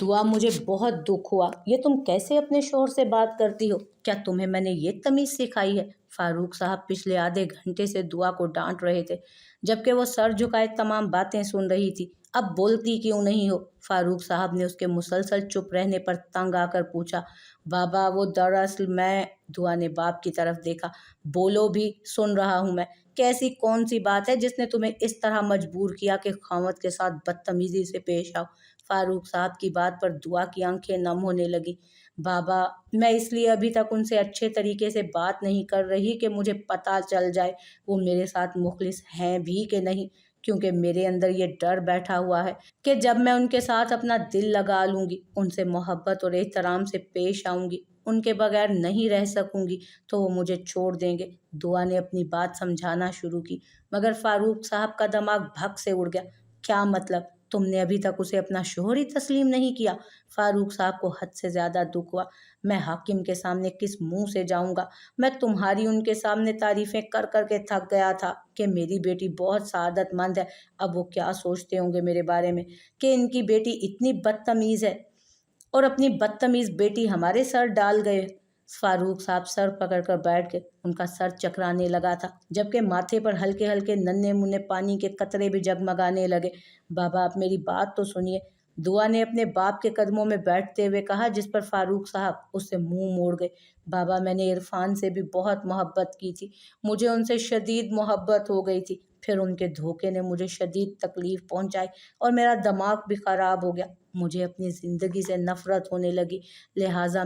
दुआ मुझे बहुत दुख हुआ। ये तुम कैसे अपने शोहर से बात करती हो? क्या तुम्हें मैंने ये तमीज़ सिखाई है? फारूक साहब पिछले आधे घंटे से दुआ को डांट रहे थे, जबकि वो सर झुकाए तमाम बातें सुन रही थी। अब बोलती क्यों नहीं हो? फारूक साहब ने उसके मुसलसल चुप रहने पर तंग आकर पूछा। बाबा, वो दरअसल मैं। दुआ ने बाप की तरफ देखा। बोलो भी, सुन रहा हूँ मैं। कैसी कौन सी बात है जिसने तुम्हें इस तरह मजबूर किया कि खामद के साथ बदतमीजी से पेश आओ? फारूक साहब की बात पर दुआ की आंखें नम होने लगी। बाबा, मैं इसलिए अभी तक उनसे अच्छे तरीके से बात नहीं कर रही कि मुझे पता चल जाए वो मेरे साथ मुखलिस हैं भी कि नहीं, क्योंकि मेरे अंदर ये डर बैठा हुआ है कि जब मैं उनके साथ अपना दिल लगा लूँगी, उनसे मोहब्बत और एहतराम से पेश आऊँगी, उनके बगैर नहीं रह सकूँगी, तो वो मुझे छोड़ देंगे। दुआ ने अपनी बात समझाना शुरू की, मगर फारूक साहब का दिमाग भग से उड़ गया। क्या मतलब? तुमने अभी तक उसे अपना शोहर ही तस्लीम नहीं किया? फारूक साहब को हद से ज़्यादा दुख हुआ। मैं हाकिम के सामने किस मुंह से जाऊंगा? मैं तुम्हारी उनके सामने तारीफ़ें कर कर के थक गया था कि मेरी बेटी बहुत सआदतमंद है। अब वो क्या सोचते होंगे मेरे बारे में कि इनकी बेटी इतनी बदतमीज़ है और अपनी बदतमीज़ बेटी हमारे सर डाल गए। फारूक साहब सर पकड़कर बैठ गए। उनका सर चकराने लगा था, जबकि माथे पर हल्के हल्के नन्हे मुन्ने पानी के कतरे भी जगमगाने लगे। बाबा, आप मेरी बात तो सुनिए। दुआ ने अपने बाप के कदमों में बैठते हुए कहा, जिस पर फारूक साहब उससे मुंह मोड़ गए। बाबा, मैंने इरफान से भी बहुत मोहब्बत की थी। मुझे उनसे शदीद मोहब्बत हो गई थी। फिर उनके धोखे ने मुझे शदीद तकलीफ़ पहुंचाई और मेरा दिमाग भी ख़राब हो गया। मुझे अपनी ज़िंदगी से नफ़रत होने लगी। लिहाजा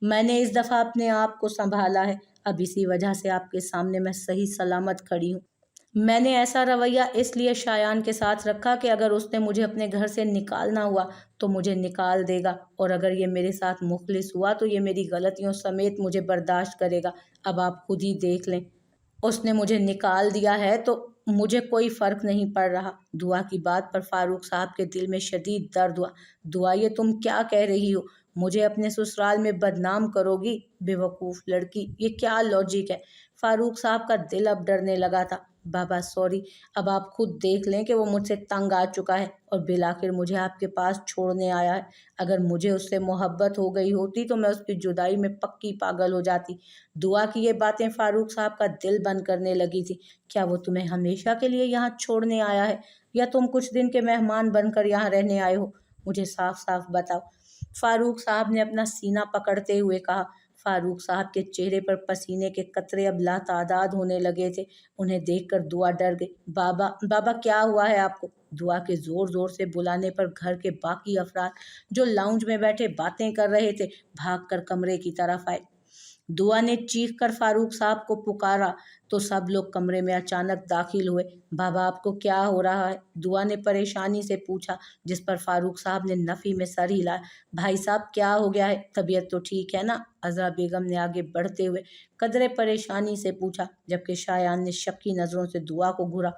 मैंने इस दफ़ा अपने आप को संभाला है। अब इसी वजह से आपके सामने मैं सही सलामत खड़ी हूँ। मैंने ऐसा रवैया इसलिए शायान के साथ रखा कि अगर उसने मुझे अपने घर से निकालना हुआ तो मुझे निकाल देगा, और अगर ये मेरे साथ मुखलिस हुआ तो ये मेरी गलतियों समेत मुझे बर्दाश्त करेगा। अब आप खुद ही देख लें। उसने मुझे निकाल दिया है तो मुझे कोई फ़र्क नहीं पड़ रहा। दुआ की बात पर फारूक साहब के दिल में शदीद दर्द हुआ। दुआ, ये तुम क्या कह रही हो? मुझे अपने ससुराल में बदनाम करोगी? बेवकूफ़ लड़की, ये क्या लॉजिक है? फारूक साहब का दिल अब डरने लगा था। बाबा सॉरी, अब आप खुद देख लें कि वो मुझसे तंग आ चुका है और बिलाखिर मुझे आपके पास छोड़ने आया है। अगर मुझे उससे मोहब्बत हो गई होती तो मैं उसकी जुदाई में पक्की पागल हो जाती। दुआ की ये बातें फारूक साहब का दिल बंद करने लगी थी। क्या वो तुम्हें हमेशा के लिए यहाँ छोड़ने आया है, या तुम कुछ दिन के मेहमान बनकर यहाँ रहने आए हो? मुझे साफ साफ बताओ। फारूक साहब ने अपना सीना पकड़ते हुए कहा। फारूक साहब के चेहरे पर पसीने के कतरे अब लातादाद होने लगे थे। उन्हें देखकर दुआ डर गई। बाबा, बाबा, क्या हुआ है आपको? दुआ के जोर जोर से बुलाने पर घर के बाकी अफराद जो लाउंज में बैठे बातें कर रहे थे, भागकर कमरे की तरफ आए। दुआ ने चीख कर फारूक साहब को पुकारा तो सब लोग कमरे में अचानक दाखिल हुए। बाबा, आपको क्या हो रहा है? दुआ ने परेशानी से पूछा, जिस पर फारूक साहब ने नफ़ी में सर हिलाया। भाई साहब, क्या हो गया है? तबीयत तो ठीक है ना? अज़रा बेगम ने आगे बढ़ते हुए कदरे परेशानी से पूछा, जबकि शायान ने शक्की नज़रों से दुआ को घूरा।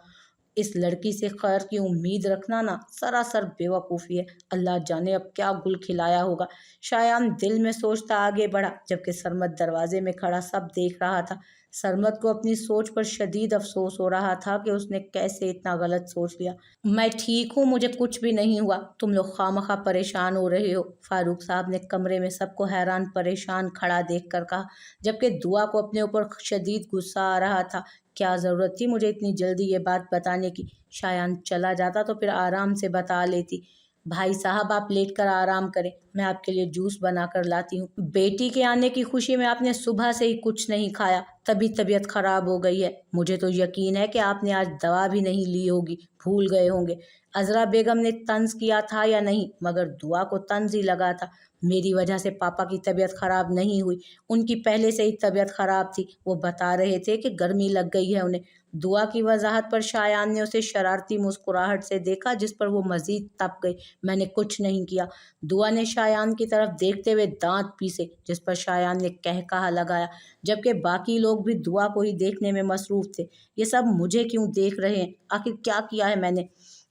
इस लड़की से खैर की उम्मीद रखना ना सरासर बेवकूफ़ी है। अल्लाह जाने अब क्या गुल खिलाया होगा। शायान दिल में सोचता आगे बढ़ा, जबकि सरमद दरवाजे में खड़ा सब देख रहा था। सरमद को अपनी सोच पर शदीद अफसोस हो रहा था कि उसने कैसे इतना गलत सोच लिया। मैं ठीक हूँ, मुझे कुछ भी नहीं हुआ। तुम लोग खामखा परेशान हो रहे हो। फारूक साहब ने कमरे में सबको हैरान परेशान खड़ा देखकर कहा, जबकि दुआ को अपने ऊपर शदीद गुस्सा आ रहा था। क्या ज़रूरत थी मुझे इतनी जल्दी ये बात बताने की? शायान चला जाता तो फिर आराम से बता लेती। भाई साहब, आप लेट कर आराम करें, मैं आपके लिए जूस बना कर लाती हूँ। बेटी के आने की खुशी में आपने सुबह से ही कुछ नहीं खाया, तभी तबीयत खराब हो गई है। मुझे तो यकीन है कि आपने आज दवा भी नहीं ली होगी, भूल गए होंगे। अज़रा बेगम ने तंज किया था या नहीं, मगर दुआ को तंज ही लगा था। मेरी वजह से पापा की तबीयत खराब नहीं हुई, उनकी पहले से ही तबीयत खराब थी। वो बता रहे थे कि गर्मी लग गई है उन्हें। दुआ की वजाहत पर शायान ने उसे शरारती मुस्कुराहट से देखा, जिस पर वो मजीद तप गई। मैंने कुछ नहीं किया। दुआ ने शायान की तरफ देखते हुए दांत पीसे, जिस पर शायान ने कहकहा लगाया, जबकि बाकी लोग भी दुआ को ही देखने में मसरूफ थे। ये सब मुझे क्यों देख रहे हैं? आखिर क्या किया है मैंने?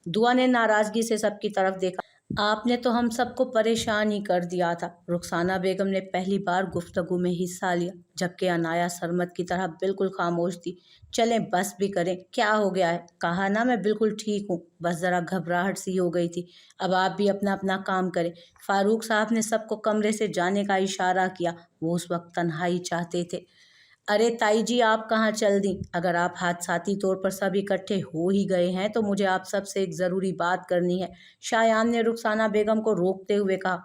दुआ ने नाराजगी से सबकी तरफ देखा। آپ نے تو ہم سب کو پریشان ہی کر دیا تھا۔ رخسانہ بیگم نے پہلی بار گفتگو میں حصہ لیا، جبکہ عنایا سرمد کی طرح بالکل خاموش تھی۔ چلیں بس بھی کریں، کیا ہو گیا ہے؟ کہا نا میں بالکل ٹھیک ہوں، بس ذرا گھبراہٹ سی ہو گئی تھی۔ اب آپ بھی اپنا اپنا کام کریں۔ فاروق صاحب نے سب کو کمرے سے جانے کا اشارہ کیا، وہ اس وقت تنہائی چاہتے تھے۔ ارے تائی جی آپ کہاں چل دیں؟ اگر آپ حادثاتی طور پر سب اکٹھے ہو ہی گئے ہیں تو مجھے آپ سب سے ایک ضروری بات کرنی ہے، شایان نے رخسانہ بیگم کو روکتے ہوئے کہا۔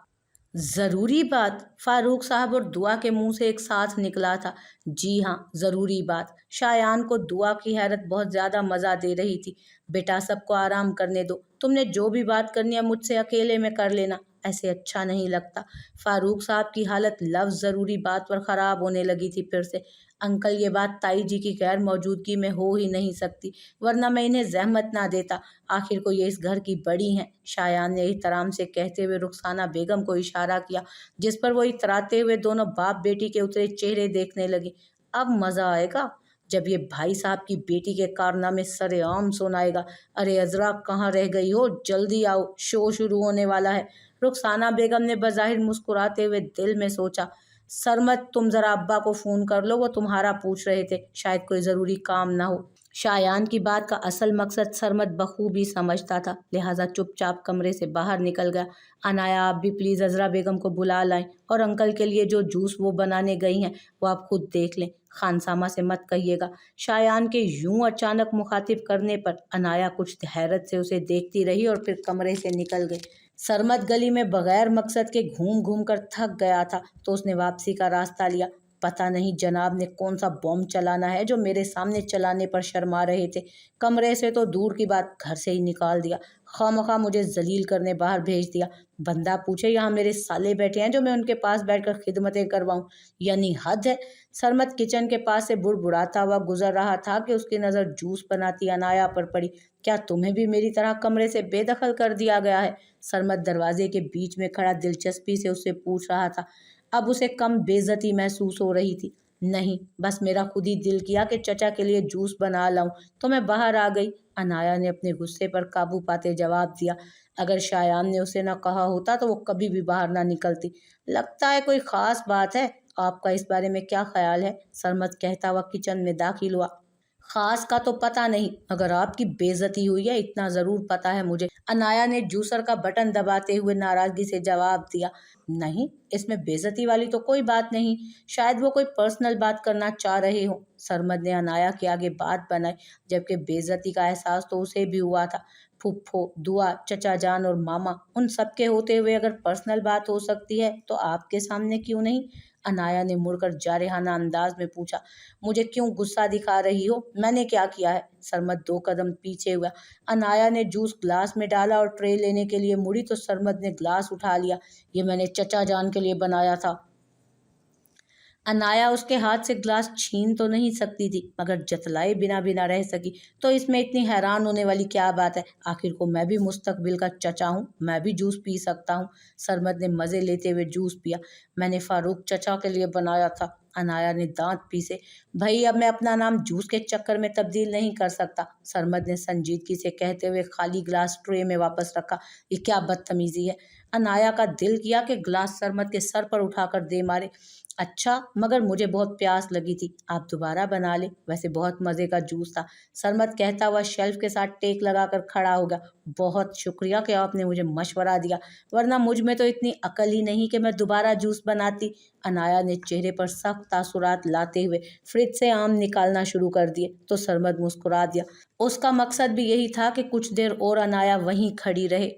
ضروری بات؟ فاروق صاحب اور دعا کے منہ سے ایک ساتھ نکلا تھا۔ جی ہاں ضروری بات۔ شایان کو دعا کی حیرت بہت زیادہ مزہ دے رہی تھی۔ بیٹا سب کو آرام کرنے دو، تم نے جو بھی بات کرنی ہے مجھ سے اکیلے میں کر لینا، ایسے اچھا نہیں لگتا۔ فاروق صاحب کی حالت لفظ ضروری بات پر خراب ہونے لگی تھی پھر سے۔ انکل یہ بات تائی جی کی غیر موجودگی میں ہو ہی نہیں سکتی، ورنہ میں انہیں زحمت نہ دیتا، آخر کو یہ اس گھر کی بڑی ہیں۔ شایان نے احترام سے کہتے ہوئے رخسانہ بیگم کو اشارہ کیا، جس پر وہ اتراتے ہوئے دونوں باپ بیٹی کے اترے چہرے دیکھنے لگی۔ اب مزہ آئے گا جب یہ بھائی صاحب کی بیٹی کے کارنامے سرے عام سنائے گا۔ ارے عذرا کہاں رہ گئی ہو، جلدی آؤ، شو شروع ہونے والا ہے۔ رخسانہ بیگم نے بظاہر مسکراتے ہوئے دل میں سوچا، سرمد تم ذرا ابا کو فون کر لو، وہ تمہارا پوچھ رہے تھے، شاید کوئی ضروری کام نہ ہو۔ شایان کی بات کا اصل مقصد سرمد بخوبی سمجھتا تھا، لہٰذا چپ چاپ کمرے سے باہر نکل گیا۔ عنایا آپ بھی پلیز عذرا بیگم کو بلا لائیں، اور انکل کے لیے جو جوس وہ بنانے گئی ہیں وہ آپ خود دیکھ لیں، خانسامہ سے مت کہیے گا۔ شایان کے یوں اچانک مخاطب کرنے پر عنایا کچھ حیرت سے اسے دیکھتی رہی اور پھر کمرے سے نکل گئی۔ سرمد گلی میں بغیر مقصد کے گھوم گھوم کر تھک گیا تھا تو اس نے واپسی کا راستہ لیا۔ پتہ نہیں جناب نے کون سا بم چلانا ہے جو میرے سامنے چلانے پر شرما رہے تھے، کمرے سے تو دور کی بات گھر سے ہی نکال دیا، خواہ مجھے ذلیل کرنے باہر بھیج دیا۔ بندہ پوچھے یہاں میرے سالے بیٹھے ہیں جو میں ان کے پاس بیٹھ کر خدمتیں کرواؤں، یعنی حد ہے۔ سرمد کچن کے پاس سے بڑبڑاتا ہوا گزر رہا تھا کہ اس کی نظر جوس بناتی عنایا پر پڑی۔ کیا تمہیں بھی میری طرح کمرے سے بے دخل کر دیا گیا ہے؟ سرمد دروازے کے بیچ میں کھڑا دلچسپی سے اس سے پوچھ رہا تھا۔ اب اسے کم بے عزتی محسوس ہو رہی تھی۔ نہیں، بس میرا خود ہی دل کیا کہ چچا کے لیے جوس بنا لاؤں تو میں باہر آ گئی، عنایا نے اپنے غصے پر قابو پاتے جواب دیا۔ اگر شایان نے اسے نہ کہا ہوتا تو وہ کبھی بھی باہر نہ نکلتی۔ لگتا ہے کوئی خاص بات ہے، آپ کا اس بارے میں کیا خیال ہے؟ سرمد کہتا ہوا کچن میں داخل ہوا۔ خاص کا تو پتہ نہیں، مگر آپ کی بے عزتی ہوئی ہے اتنا ضرور پتہ ہے مجھے، عنایا نے جوسر کا بٹن دباتے ہوئے ناراضگی سے جواب دیا۔ نہیں، اس میں بے عزتی والی تو کوئی بات نہیں، شاید وہ کوئی پرسنل بات کرنا چاہ رہے ہوں۔ سرمد نے عنایا کے آگے بات بنائی، جبکہ بے عزتی کا احساس تو اسے بھی ہوا تھا۔ پھپھو، دعا، چچا جان اور ماما، ان سب کے ہوتے ہوئے اگر پرسنل بات ہو سکتی ہے تو آپ کے سامنے کیوں نہیں؟ عنایا نے مڑ کر جارحانہ انداز میں پوچھا۔ مجھے کیوں غصہ دکھا رہی ہو؟ میں نے کیا کیا ہے؟ سرمد 2 قدم پیچھے ہوا۔ عنایا نے جوس گلاس میں ڈالا اور ٹرے لینے کے لیے مڑی تو سرمد نے گلاس اٹھا لیا۔ یہ میں نے چچا جان کے لیے بنایا تھا۔ عنایا اس کے ہاتھ سے گلاس چھین تو نہیں سکتی تھی، مگر جتلائے بنا بھی نہ رہ سکی۔ تو اس میں اتنی حیران ہونے والی کیا بات ہے؟ آخر کو میں بھی مستقبل کا چچا ہوں، میں بھی جوس پی سکتا ہوں۔ سرمد نے مزے لیتے ہوئے جوس پیا۔ میں نے فاروق چچا کے لیے بنایا تھا، عنایا نے دانت پیسے۔ بھائی اب میں اپنا نام جوس کے چکر میں تبدیل نہیں کر سکتا، سرمد نے سنجیدگی سے کہتے ہوئے خالی گلاس ٹرے میں واپس رکھا۔ یہ کیا بدتمیزی ہے؟ عنایا کا دل کیا کہ گلاس سرمد کے سر پر اٹھا کر دے مارے۔ اچھا، مگر مجھے بہت پیاس لگی تھی، آپ دوبارہ بنا لیں، ویسے بہت مزے کا جوس تھا۔ سرمد کہتا ہوا شیلف کے ساتھ ٹیک لگا کر کھڑا ہو گیا۔ بہت شکریہ کہ آپ نے مجھے مشورہ دیا، ورنہ مجھ میں تو اتنی عقل ہی نہیں کہ میں دوبارہ جوس بناتی۔ عنایا نے چہرے پر سخت تاثرات لاتے ہوئے فریج سے آم نکالنا شروع کر دیے تو سرمد مسکرا دیا۔ اس کا مقصد بھی یہی تھا کہ کچھ دیر اور عنایا وہیں کھڑی رہے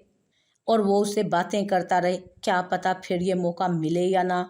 اور وہ اس سے باتیں کرتا رہے، کیا پتہ پھر یہ موقع ملے یا نہ۔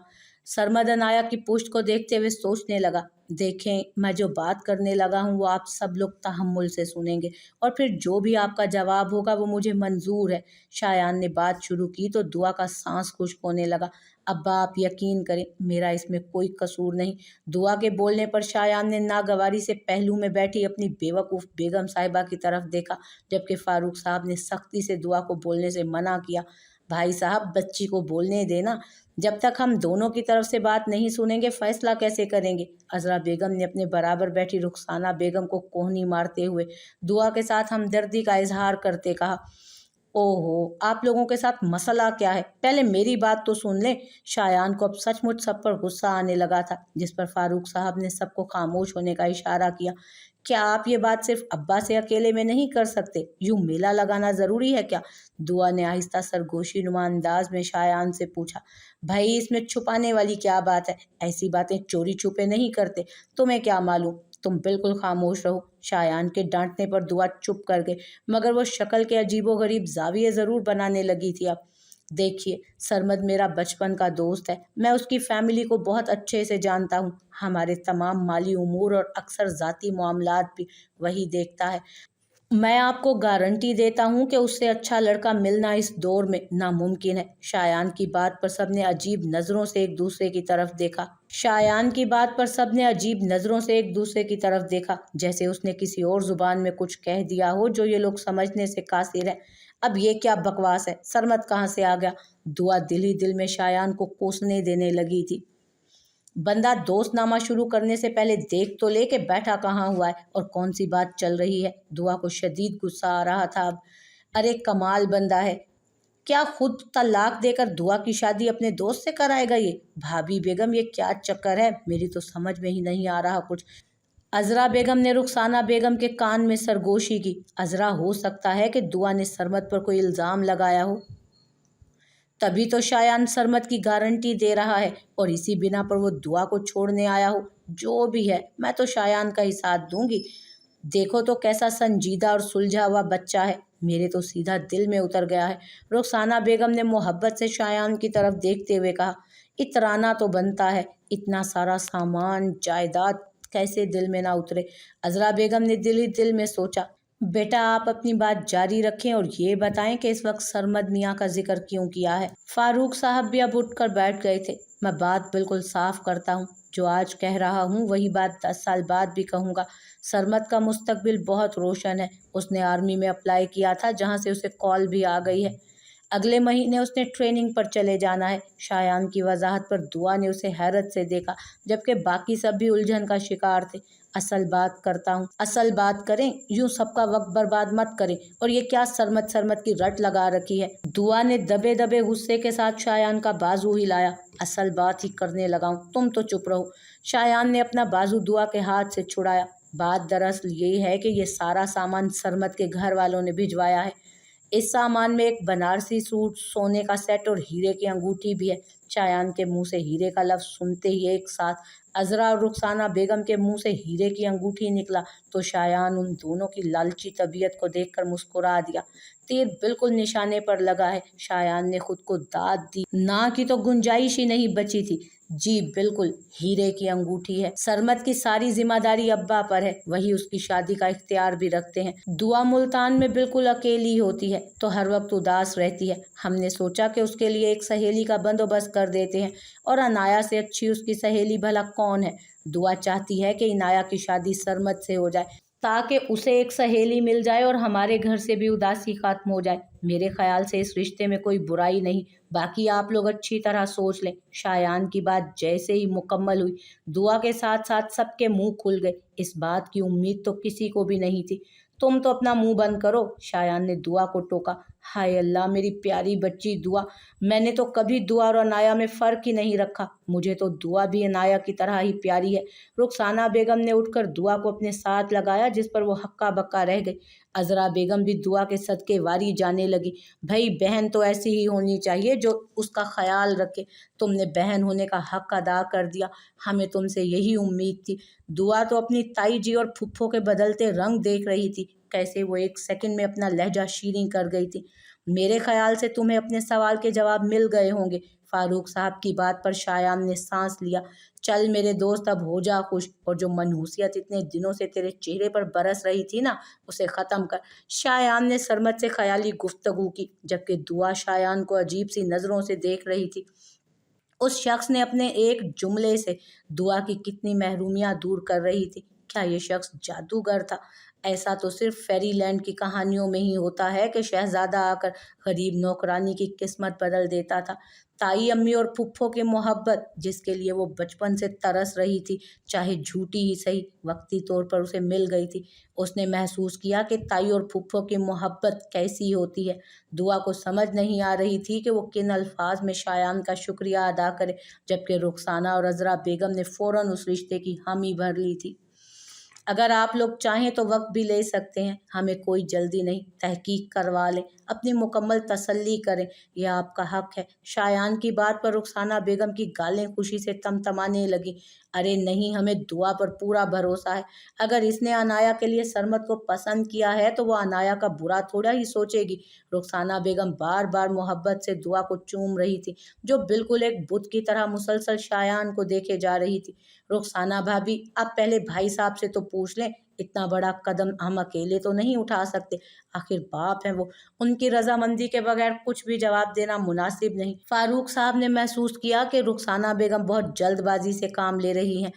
سرمد عنایا کی پشت کو دیکھتے ہوئے سوچنے لگا، دیکھیں میں جو بات کرنے لگا ہوں وہ آپ سب لوگ تحمل سے سنیں گے، اور پھر جو بھی آپ کا جواب ہوگا وہ مجھے منظور ہے۔ شایان نے بات شروع کی تو دعا کا سانس خشک ہونے لگا۔ ابا آپ یقین کریں، میرا اس میں کوئی قصور نہیں۔ دعا کے بولنے پر شایان نے ناگواری سے پہلو میں بیٹھی اپنی بیوقوف بیگم صاحبہ کی طرف دیکھا، جبکہ فاروق صاحب نے سختی سے دعا کو بولنے سے منع کیا۔ بھائی صاحب بچی کو بولنے دینا، جب تک ہم دونوں کی طرف سے بات نہیں سنیں گے فیصلہ کیسے کریں گے؟ عذرا بیگم نے اپنے برابر بیٹھی رخسانہ بیگم کو کوہنی مارتے ہوئے دعا کے ساتھ ہمدردی کا اظہار کرتے کہا۔ ओहो, आप लोगों के साथ मसला क्या है? पहले मेरी बात तो सुन लें। शायान को अब सचमुच सब पर गुस्सा आने लगा था, जिस पर फारूक साहब ने सबको खामोश होने का इशारा किया। क्या आप ये बात सिर्फ अब्बा से अकेले में नहीं कर सकते? यूं मेला लगाना जरूरी है क्या? दुआ ने आहिस्ता सरगोशी नुमा अंदाज में शायान से पूछा। भाई, इसमें छुपाने वाली क्या बात है? ऐसी बातें चोरी छुपे नहीं करते। तुम्हें क्या मालूम? तुम बिल्कुल खामोश रहो। शायान के डांटने पर दुआ चुप कर गई, मगर वो शक्ल के अजीबोगरीब जाविये ज़रूर बनाने लगी थी अब। देखिए, सरमद मेरा बचपन का दोस्त है। मैं उसकी फैमिली को बहुत अच्छे से जानता हूँ। हमारे तमाम माली उमूर और अक्सर ज़ाती मामलात भी वही देखता है। मैं आपको गारंटी देता हूँ कि उससे अच्छा लड़का मिलना इस दौर में नामुमकिन है। शायान की बात पर सबने अजीब नज़रों से एक दूसरे की तरफ देखा। शायान की बात पर सबने अजीब नज़रों से एक दूसरे की तरफ देखा, जैसे उसने किसी और जुबान में कुछ कह दिया हो जो ये लोग समझने से कासिर है। अब ये क्या बकवास है? सरमत कहाँ से आ गया? दुआ दिल ही दिल में शायान को कोसने देने लगी थी। बंदा दोस्तनामा शुरू करने से पहले देख तो ले कि बैठा कहाँ हुआ है और कौन सी बात चल रही है। दुआ को शदीद गुस्सा आ रहा था अब। अरे कमाल बंदा है, क्या खुद तलाक देकर दुआ की शादी अपने दोस्त से कराएगा ये? भाभी बेगम, ये क्या चक्कर है? मेरी तो समझ में ही नहीं आ रहा कुछ। अजरा बेगम ने रुखसाना बेगम के कान में सरगोशी की। अजरा, हो सकता है कि दुआ ने सरमत पर कोई इल्ज़ाम लगाया हो, तभी तो शायान सरमत की गारंटी दे रहा है और इसी बिना पर वो दुआ को छोड़ने आया हो। जो भी है, मैं तो शायान का ही साथ दूंगी। देखो तो कैसा संजीदा और सुलझा हुआ बच्चा है। मेरे तो सीधा दिल में उतर गया है। रुखसाना बेगम ने मोहब्बत से शायान की तरफ देखते हुए कहा। इतराना तो बनता है, इतना सारा सामान जायदाद कैसे दिल में ना उतरे? अजरा बेगम ने दिल ही दिल में सोचा। बेटा, आप अपनी बात जारी रखें और ये बताएं कि इस वक्त सरमद मियाँ का जिक्र क्यों किया है। फारूक साहब भी अब उठकर बैठ गए थे। मैं बात बिल्कुल साफ करता हूँ, जो आज कह रहा हूँ वही बात 10 साल बाद भी कहूँगा। सरमद का मुस्तकबिल बहुत रोशन है। उसने आर्मी में अप्लाई किया था, जहाँ से उसे कॉल भी आ गई है। अगले महीने उसने ट्रेनिंग पर चले जाना है। शायान की वजाहत पर दुआ ने उसे हैरत से देखा, जबकि बाकी सब भी उलझन का शिकार थे। असल बात करता हूँ, असल बात करें, यूं सबका वक्त बर्बाद मत करें। और ये क्या सरमत सरमत की रट लगा रखी है? दुआ ने दबे दबे गुस्से के साथ शायान का बाजू हिलाया। असल बात ही करने लगाऊं, तुम तो चुप रहो। शायान ने अपना बाजू दुआ के हाथ से छुड़ाया। बात दरअसल यही है कि ये सारा सामान सरमत के घर वालों ने भिजवाया है। इस सामान में एक बनारसी सूट, सोने का सेट और हीरे की अंगूठी भी है। शायान के मुंह से हीरे का लफ्ज़ सुनते ही एक साथ अजरा और रुखसाना बेगम के मुंह से हीरे की अंगूठी निकला तो शायान उन दोनों की लालची तबीयत को देखकर मुस्कुरा दिया। तीर बिल्कुल निशाने पर लगा है। शायान ने खुद को दाद दी। ना की तो गुंजाइश ही नहीं बची थी। जी बिल्कुल, हीरे की अंगूठी है। सरमत की सारी जिम्मेदारी अब्बा पर है, वही उसकी शादी का इख्तियार भी रखते हैं। दुआ मुल्तान में बिल्कुल अकेली होती है तो हर वक्त उदास रहती है। हमने सोचा कि उसके लिए एक सहेली का बंदोबस्त कर देते हैं, और अनाया से अच्छी उसकी सहेली भला कौन है? दुआ चाहती है कि इनाया की शादी सरमत से हो जाए, ताकि उसे एक सहेली मिल जाए और हमारे घर से भी उदासी खत्म हो जाए। मेरे ख्याल से इस रिश्ते में कोई बुराई नहीं। बाकी आप लोग अच्छी तरह सोच लें। शायान की बात जैसे ही मुकम्मल हुई, दुआ के साथ साथ सबके मुंह खुल गए। इस बात की उम्मीद तो किसी को भी नहीं थी। तुम तो अपना मुंह बंद करो, शायान ने दुआ को टोका। हाय अल्लाह, मेरी प्यारी बच्ची दुआ, मैंने तो कभी दुआ और अनाया में फ़र्क ही नहीं रखा। मुझे तो दुआ भी अनाया की तरह ही प्यारी है। रुखसाना बेगम ने उठकर दुआ को अपने साथ लगाया, जिस पर वो हक्का बक्का रह गई। अजरा बेगम भी दुआ के सदके वारी जाने लगी। भाई, बहन तो ऐसी ही होनी चाहिए जो उसका ख्याल रखे। तुमने बहन होने का हक अदा कर दिया, हमें तुमसे यही उम्मीद थी। दुआ तो अपनी ताई जी और फुफ्फो के बदलते रंग देख रही थी, कैसे वो एक सेकंड में अपना लहजा शीरीं कर गई थी। मेरे ख्याल से तुम्हें अपने सवाल के जवाब मिल गए होंगे। फारूक साहब की बात पर शायान ने सांस लिया। चल मेरे दोस्त, अब हो जा खुश, और जो मनहूसियत इतने दिनों से तेरे चेहरे पर बरस रही थी ना, उसे ख़त्म कर। शायान ने सरमत से ख्याली गुफ्तगू की, जबकि दुआ शायान को अजीब सी नज़रों से देख रही थी। उस शख्स ने अपने एक जुमले से दुआ की कितनी महरूमियाँ दूर कर रही थी। क्या ये शख्स जादूगर था? ऐसा तो सिर्फ फेरी लैंड की कहानियों में ही होता है कि शहजादा आकर गरीब नौकरानी की किस्मत बदल देता था। ताई अम्मी और फुफ्फो की मोहब्बत, जिसके लिए वो बचपन से तरस रही थी, चाहे झूठी ही सही, वक्ती तौर पर उसे मिल गई थी। उसने महसूस किया कि ताई और फुफ्फो की मोहब्बत कैसी होती है। दुआ को समझ नहीं आ रही थी कि वो किन अल्फाज में शायान का शुक्रिया अदा करे, जबकि रुखसाना और अजरा बेगम ने फ़ौरन उस रिश्ते की हामी भर ली थी। अगर आप लोग चाहें तो वक्त भी ले सकते हैं, हमें कोई जल्दी नहीं, तहकीक करवा लें, अपनी मुकम्मल तसल्ली करें, यह आपका हक है। शायान की बात पर रुखसाना बेगम की गालें खुशी से तमतमाने लगी। अरे नहीं, हमें दुआ पर पूरा भरोसा है। अगर इसने अनाया के लिए सरमत को पसंद किया है तो वह अनाया का बुरा थोड़ा ही सोचेगी। रुखसाना बेगम बार बार मोहब्बत से दुआ को चूम रही थी, जो बिल्कुल एक बुत की तरह मुसलसल शायान को देखे जा रही थी। रुखसाना भाभी, आप पहले भाई साहब से तो पूछ लें, इतना बड़ा कदम हम अकेले तो नहीं उठा सकते, आखिर बाप हैं वो, उनकी रजामंदी के बगैर कुछ भी जवाब देना मुनासिब नहीं। फारूक साहब ने महसूस किया कि रुखसाना बेगम बहुत जल्दबाजी से काम ले रही हैं।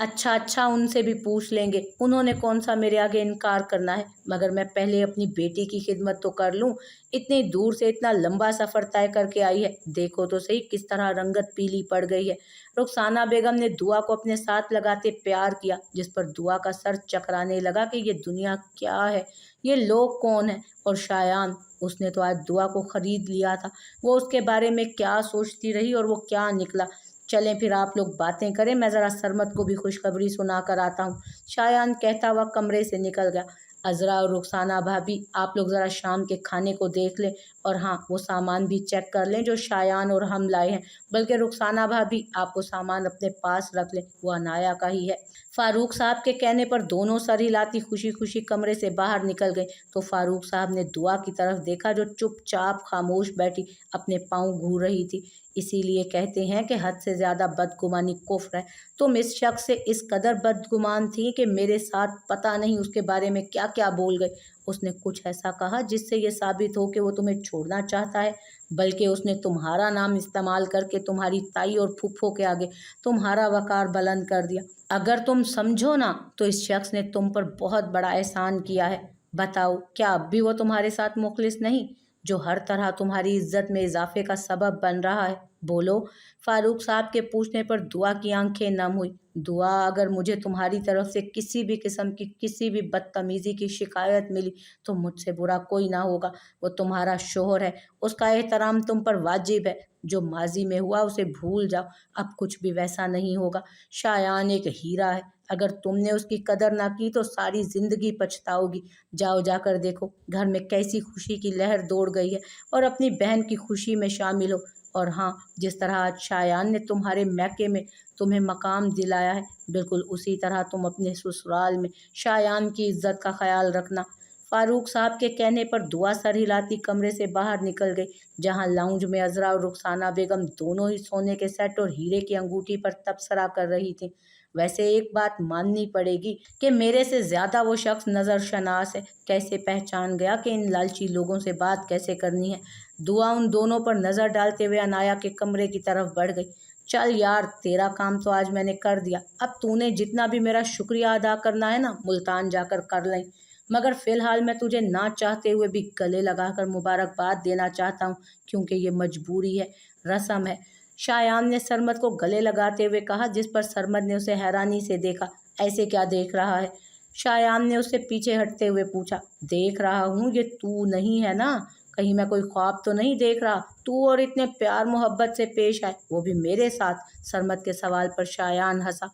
अच्छा अच्छा, उनसे भी पूछ लेंगे, उन्होंने कौन सा मेरे आगे इनकार करना है, मगर मैं पहले अपनी बेटी की खिदमत तो कर लूं। इतनी दूर से इतना लंबा सफ़र तय करके आई है, देखो तो सही किस तरह रंगत पीली पड़ गई है। रुखसाना बेगम ने दुआ को अपने साथ लगाते प्यार किया, जिस पर दुआ का सर चकराने लगा कि ये दुनिया क्या है, ये लोग कौन है। और शायान, उसने तो आज दुआ को खरीद लिया था। वो उसके बारे में क्या सोचती रही और वो क्या निकला। चलें फिर आप लोग बातें करें, मैं ज़रा सरमत को भी खुशखबरी सुना कर आता हूँ। शायान कहता हुआ कमरे से निकल गया। अजरा और रुखसाना भाभी, आप लोग ज़रा शाम के खाने को देख लें, और हाँ, वो सामान भी चेक कर लें जो शायान और हम लाए हैं। बल्कि रुखसाना भाभी, आप वो सामान अपने पास रख लें, वो अनाया का ही है। फारूक साहब के कहने पर दोनों सर हिलाती खुशी खुशी कमरे से बाहर निकल गई, तो फारूक साहब ने दुआ की तरफ देखा, जो चुपचाप खामोश बैठी अपने पाँव घूर रही थी। इसीलिए कहते हैं कि हद से ज़्यादा बदगुमानी कुफ्र है। तुम इस शख्स से इस कदर बदगुमान थी कि मेरे साथ पता नहीं उसके बारे में क्या क्या बोल गई। उसने कुछ ऐसा कहा जिससे ये साबित हो कि वो तुम्हें छोड़ना चाहता है, बल्कि उसने तुम्हारा नाम इस्तेमाल करके तुम्हारी ताई और फूफो के आगे तुम्हारा वकार बुलंद कर दिया। अगर तुम समझो ना, तो इस शख्स ने तुम पर बहुत बड़ा एहसान किया है। बताओ, क्या अब भी वो तुम्हारे साथ मुखलिस नहीं, जो हर तरह तुम्हारी इज्जत में इजाफे का सबब बन रहा है? बोलो। फारूक साहब के पूछने पर दुआ की आंखें नम हुई। दुआ, अगर मुझे तुम्हारी तरफ से किसी भी किस्म की किसी भी बदतमीजी की शिकायत मिली तो मुझसे बुरा कोई ना होगा। वो तुम्हारा शोहर है, उसका एहतराम तुम पर वाजिब है। जो माजी में हुआ उसे भूल जाओ, अब कुछ भी वैसा नहीं होगा। शायान एक हीरा है, अगर तुमने उसकी कदर ना की तो सारी जिंदगी पछताओगी। जाओ, जाकर देखो घर में कैसी खुशी की लहर दौड़ गई है, और अपनी बहन की खुशी में शामिल हो। और हाँ, जिस तरह आज शायान ने तुम्हारे मैके में तुम्हें मकाम दिलाया है, बिल्कुल उसी तरह तुम अपने ससुराल में शायान की इज्जत का ख्याल रखना। फारूक साहब के कहने पर दुआ सर हिलाती कमरे से बाहर निकल गई, जहां लाउंज में अजरा और रुखसाना बेगम दोनों ही सोने के सेट और हीरे की अंगूठी पर तबसरा कर रही थी। वैसे एक बात माननी पड़ेगी कि मेरे से ज़्यादा वो शख्स नज़र शनास है, कैसे पहचान गया कि इन लालची लोगों से बात कैसे करनी है। दुआ उन दोनों पर नज़र डालते हुए अनाया के कमरे की तरफ बढ़ गई। चल यार, तेरा काम तो आज मैंने कर दिया, अब तूने जितना भी मेरा शुक्रिया अदा करना है ना, मुल्तान जाकर कर लें, मगर फ़िलहाल मैं तुझे ना चाहते हुए भी गले लगाकर मुबारकबाद देना चाहता हूँ, क्योंकि ये मजबूरी है, रस्म है। शायान ने सरमद को गले लगाते हुए कहा, जिस पर सरमद ने उसे हैरानी से देखा। ऐसे क्या देख रहा है? शायान ने उससे पीछे हटते हुए पूछा। देख रहा हूँ, ये तू नहीं है ना? कहीं मैं कोई ख्वाब तो नहीं देख रहा? तू और इतने प्यार मोहब्बत से पेश आए, वो भी मेरे साथ। सरमद के सवाल पर शायान हंसा।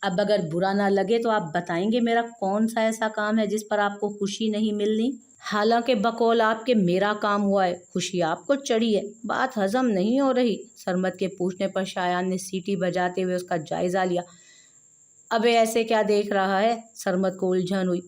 अब अगर बुरा ना लगे तो आप बताएंगे, मेरा कौन सा ऐसा काम है जिस पर आपको खुशी नहीं मिलनी? हालांकि बकौल आपके मेरा काम हुआ है, खुशी आपको चढ़ी है, बात हजम नहीं हो रही। सरमद के पूछने पर शायान ने सीटी बजाते हुए उसका जायजा लिया। अबे ऐसे क्या देख रहा है? सरमद को उलझन हुई।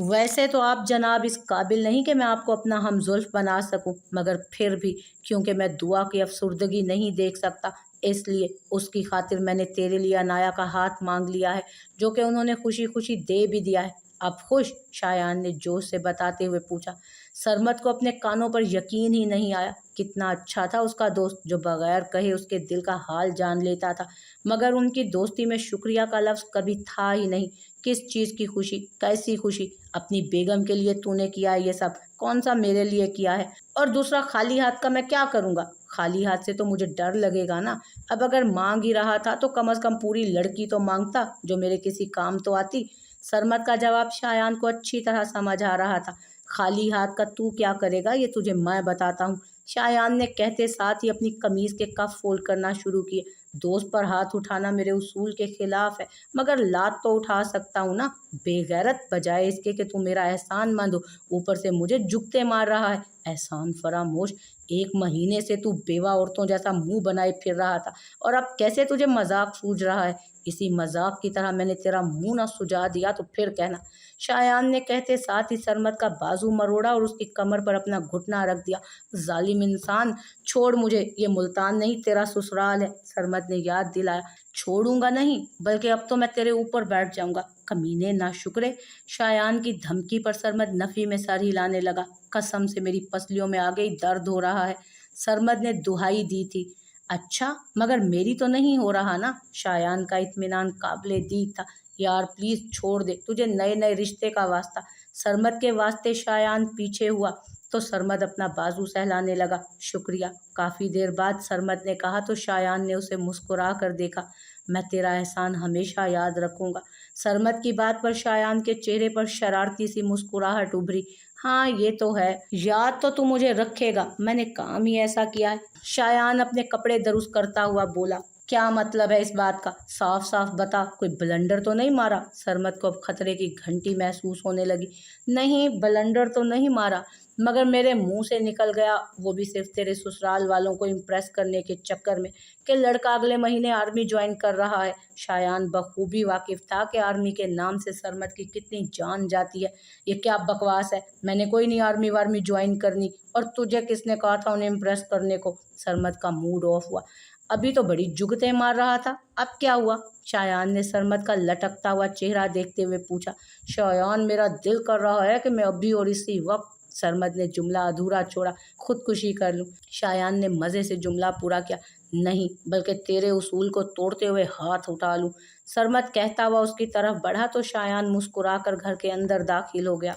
वैसे तो आप जनाब इस काबिल नहीं कि मैं आपको अपना हमजुल्फ बना सकूं, मगर फिर भी क्योंकि मैं दुआ की अफसुर्दगी नहीं देख सकता, इसलिए उसकी खातिर मैंने तेरे लिए अनाया का हाथ मांग लिया है, जो कि उन्होंने खुशी खुशी दे भी दिया है। अब खुश? शायान ने जोश से बताते हुए पूछा। सरमद को अपने कानों पर यकीन ही नहीं आया। कितना अच्छा था उसका दोस्त, जो बगैर कहे उसके दिल का हाल जान लेता था, मगर उनकी दोस्ती में शुक्रिया का लफ्ज़ कभी था ही नहीं, किस चीज़ की खुशी, कैसी खुशी? अपनी बेगम के लिए तूने किया है ये सब, कौन सा मेरे लिए किया है? और दूसरा, खाली हाथ का मैं क्या करूँगा? खाली हाथ से तो मुझे डर लगेगा ना। अब अगर मांग ही रहा था तो कम से कम पूरी लड़की तो मांगता जो मेरे किसी काम तो आती। सरमद का जवाब शायान को अच्छी तरह समझ आ रहा था। खाली हाथ का तू क्या करेगा ये तुझे मैं बताता हूँ। शायान ने कहते साथ ही अपनी कमीज के कफ फोल्ड करना शुरू किए। दोस्त पर हाथ उठाना मेरे उसूल के खिलाफ है, मगर लात तो उठा सकता हूँ ना। बेगैरत, बजाय इसके कि तू मेरा एहसान मंद हो, ऊपर से मुझे जुगते मार रहा है। एहसान फरामोश, 1 महीने से तू बेवा औरतों जैसा मुंह बनाए फिर रहा था, और अब कैसे तुझे मजाक सूझ रहा है? इसी मजाक की तरह मैंने तेरा मुंह ना सुझा दिया तो फिर कहना। शायान ने कहते साथ ही सरमद का बाजू मरोड़ा और उसकी कमर पर अपना घुटना रख दिया। जालिम इंसान, छोड़ मुझे, ये मुल्तान नहीं तेरा ससुराल है। सरमद ने याद दिलाया। छोड़ूंगा नहीं, बल्कि अब तो मैं तेरे ऊपर बैठ जाऊंगा। कमीने ना शुक्रे। शायान की धमकी पर सरमद नफी में सर हिलाने लगा। कसम से मेरी पसलियों में आ गई, दर्द हो रहा है। सरमद ने दुहाई दी थी। अच्छा, मगर मेरी तो नहीं हो रहा ना। शायान का इत्मीनान काबिले दीद था। यार प्लीज छोड़ दे, तुझे नए नए रिश्ते का वास्ता। सरमद के वास्ते शायान पीछे हुआ तो सरमद अपना बाजू सहलाने लगा। शुक्रिया। काफ़ी देर बाद सरमद ने कहा तो शायान ने उसे मुस्कुरा कर देखा। मैं तेरा एहसान हमेशा याद रखूंगा। सरमद की बात पर शायान के चेहरे पर शरारती सी मुस्कुराहट उभरी। हाँ ये तो है, याद तो तू मुझे रखेगा, मैंने काम ही ऐसा किया है। शायान अपने कपड़े दुरुस्त करता हुआ बोला। क्या मतलब है इस बात का? साफ साफ बता, कोई ब्लंडर तो नहीं मारा? सरमद को अब खतरे की घंटी महसूस होने लगी। नहीं, ब्लंडर तो नहीं मारा, मगर मेरे मुंह से निकल गया, वो भी सिर्फ तेरे ससुराल वालों को इम्प्रेस करने के चक्कर में, कि लड़का अगले महीने आर्मी ज्वाइन कर रहा है। शायान बखूबी वाकिफ था कि आर्मी के नाम से सरमद की कितनी जान जाती है। ये क्या बकवास है? मैंने कोई नहीं आर्मी वार्मी ज्वाइन करनी, और तुझे किसने कहा था उन्हें इम्प्रेस करने को? सरमद का मूड ऑफ हुआ। अभी तो बड़ी जुगतें मार रहा था, अब क्या हुआ? शायान ने सरमद का लटकता हुआ चेहरा देखते हुए पूछा। शायान, मेरा दिल कर रहा है कि मैं अभी और इसी वक्त। सरमद ने जुमला अधूरा छोड़ा। खुदकुशी कर लूं? शायान ने मज़े से जुमला पूरा किया। नहीं, बल्कि तेरे उसूल को तोड़ते हुए हाथ उठा लूं। सरमद कहता हुआ उसकी तरफ बढ़ा तो शायान मुस्कुराकर घर के अंदर दाखिल हो गया।